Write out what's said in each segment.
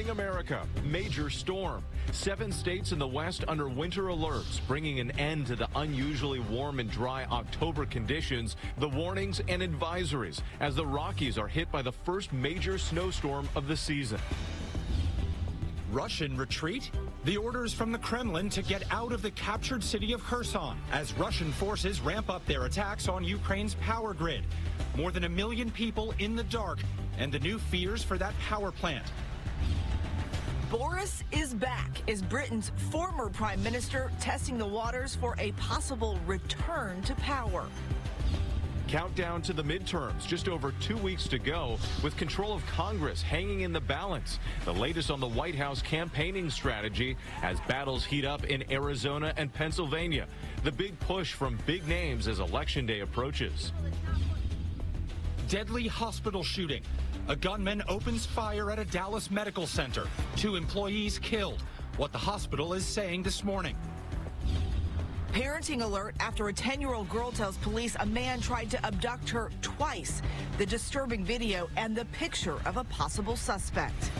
Morning America. Major storm. 7 states in the West under winter alerts, bringing an end to the unusually warm and dry October conditions, the warnings and advisories as the Rockies are hit by the first major snowstorm of the season. Russian retreat? The orders from the Kremlin to get out of the captured city of Kherson as Russian forces ramp up their attacks on Ukraine's power grid. More than 1 million people in the dark and the new fears for that power plant. Boris is back. Is Britain's former prime minister testing the waters for a possible return to power? Countdown to the midterms, just over 2 weeks to go, with control of Congress hanging in the balance. The latest on the White House campaigning strategy as battles heat up in Arizona and Pennsylvania. The big push from big names as Election Day approaches. Deadly hospital shooting. A gunman opens fire at a Dallas medical center. 2 employees killed. What the hospital is saying this morning. Parenting alert after a 10-year-old girl tells police a man tried to abduct her twice. The disturbing video and the picture of a possible suspect.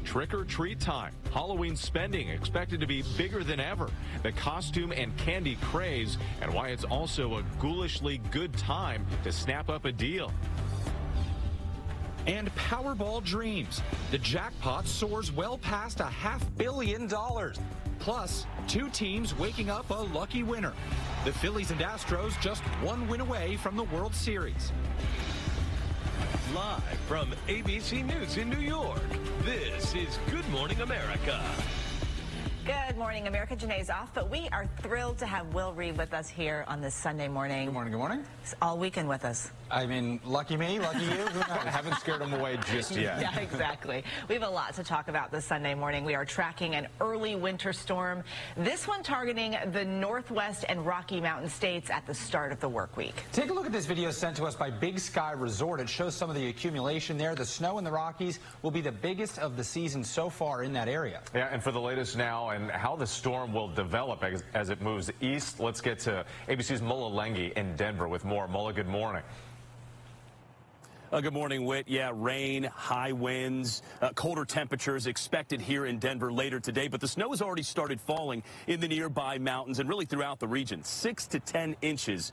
Trick or treat time. Halloween spending expected to be bigger than ever. The costume and candy craze, and why it's also a ghoulishly good time to snap up a deal. And Powerball dreams. The jackpot soars well past $500 million. Plus, 2 teams waking up a lucky winner. The Phillies and Astros just 1 win away from the World Series. Live from ABC News in New York, this is Good Morning America. Good morning, America. Janae's off, but we are thrilled to have Will Reed with us here on this Sunday morning. Good morning, good morning. He's all weekend with us. I mean, lucky me, lucky you. I haven't scared him away just yet. Yeah, exactly. We have a lot to talk about this Sunday morning. We are tracking an early winter storm, this one targeting the Northwest and Rocky Mountain states at the start of the work week. Take a look at this video sent to us by Big Sky Resort. It shows some of the accumulation there. The snow in the Rockies will be the biggest of the season so far in that area. Yeah, and for the latest now and how the storm will develop as it moves east, let's get to ABC's Mola Lenghi in Denver with more. Mola, good morning. Good morning, Whit. Yeah, rain, high winds, colder temperatures expected here in Denver later today, but the snow has already started falling in the nearby mountains and really throughout the region. 6 to 10 inches.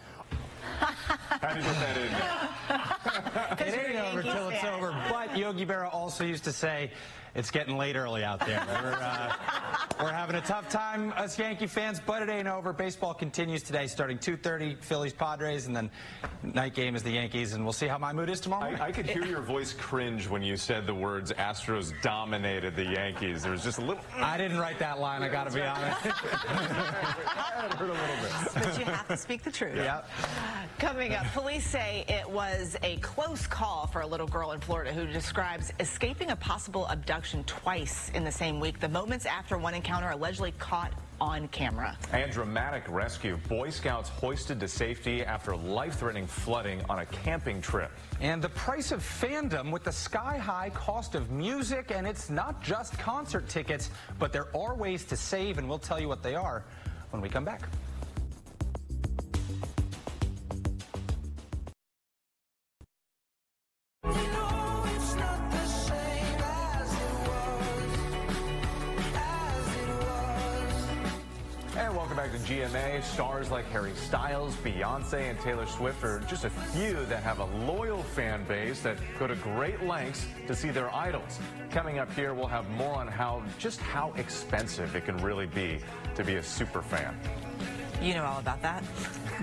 How do you put that in? It ain't over till it's over, but Yogi Berra also used to say, it's getting late early out there. We're having a tough time, us Yankee fans, but it ain't over. Baseball continues today, starting 2:30, Phillies, Padres, and then night game is the Yankees, and we'll see how my mood is tomorrow morning. I could hear your voice cringe when you said the words Astros dominated the Yankees. There was just a little... I didn't write that line, I gotta be honest. I heard a little bit. But you have to speak the truth. Yep. Coming up, police say it was a close call for a little girl in Florida who describes escaping a possible abduction twice in the same week, the moments after one encounter allegedly caught on camera. And dramatic rescue. Boy Scouts hoisted to safety after life-threatening flooding on a camping trip. And the price of fandom with the sky-high cost of music, and it's not just concert tickets, but there are ways to save, and we'll tell you what they are when we come back. Welcome back to GMA. Stars like Harry Styles, Beyonce, and Taylor Swift are just a few that have a loyal fan base that go to great lengths to see their idols. Coming up here, we'll have more on how expensive it can really be to be a super fan. You know all about that.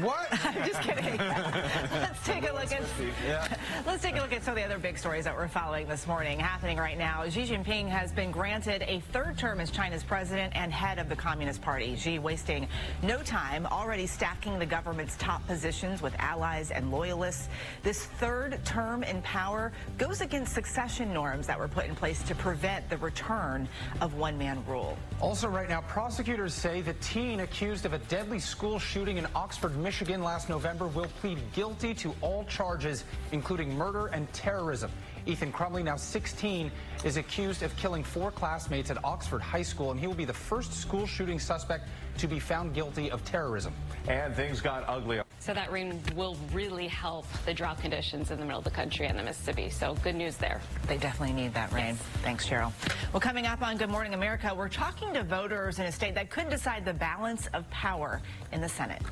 What? I'm just kidding. Let's take a look at some of the other big stories that we're following this morning. Happening right now, Xi Jinping has been granted a 3rd term as China's president and head of the Communist Party. Xi wasting no time, already stacking the government's top positions with allies and loyalists. This 3rd term in power goes against succession norms that were put in place to prevent the return of one-man rule. Also right now, prosecutors say the teen accused of a deadly school shooting in Oxford, Michigan last November will plead guilty to all charges, including murder and terrorism. Ethan Crumley, now 16, is accused of killing 4 classmates at Oxford High School, and he will be the first school shooting suspect to be found guilty of terrorism. And things got ugly. So that rain will really help the drought conditions in the middle of the country and the Mississippi. So good news there. They definitely need that rain. Yes. Thanks, Cheryl. Well, coming up on Good Morning America, we're talking to voters in a state that could decide the balance of power in the Senate.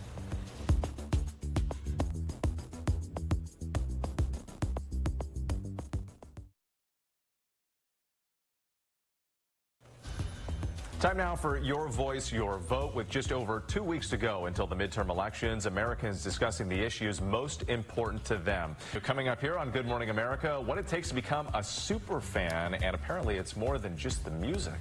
Time now for Your Voice, Your Vote. With just over 2 weeks to go until the midterm elections, Americans discussing the issues most important to them. Coming up here on Good Morning America, what it takes to become a super fan, and apparently it's more than just the music.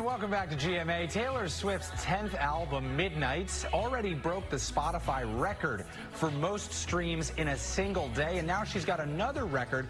Welcome back to GMA. Taylor Swift's 10th album, Midnights, already broke the Spotify record for most streams in a single day, and now she's got another record.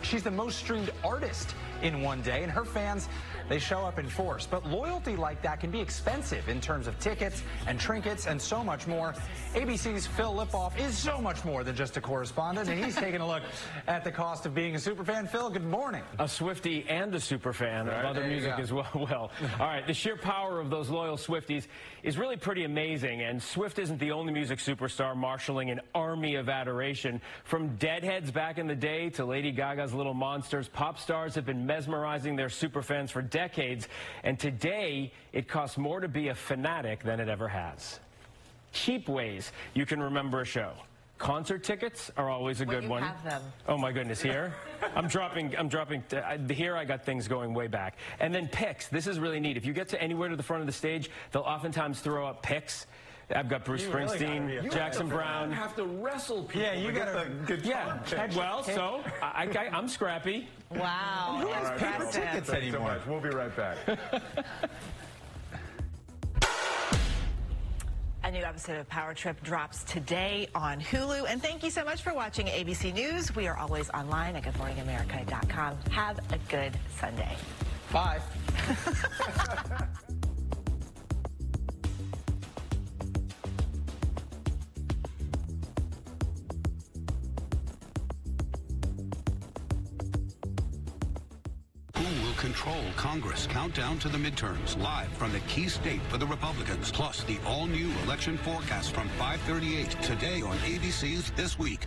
She's the most streamed artist in one day, and her fans, they show up in force. But loyalty like that can be expensive in terms of tickets and trinkets and so much more. ABC's Phil Lipoff is so much more than just a correspondent, and he's taking a look at the cost of being a superfan. Phil, good morning. A Swiftie and a superfan of other music as well. All right, the sheer power of those loyal Swifties is really pretty amazing, and Swift isn't the only music superstar marshaling an army of adoration. From Deadheads back in the day to Lady Gaga's Little Monsters, pop stars have been mesmerizing their superfans for decades, and today it costs more to be a fanatic than it ever has. Cheap ways you can remember a show. Concert tickets are always a good one. Have them. Oh my goodness, here? I'm dropping, here I got things going way back. And then picks, this is really neat. If you get to anywhere to the front of the stage, they'll oftentimes throw up picks. I've got Bruce Springsteen, Jackson Brown. You have to wrestle people. Yeah, you got a good well, so I'm scrappy. Wow. Who has paper tickets anymore? We'll be right back. A new episode of Power Trip drops today on Hulu. And thank you so much for watching ABC News. We are always online at goodmorningamerica.com. Have a good Sunday. Bye. Control Congress. Countdown to the midterms, live from the key state for the Republicans, plus the all-new election forecast from 5:38 today on ABC's This Week.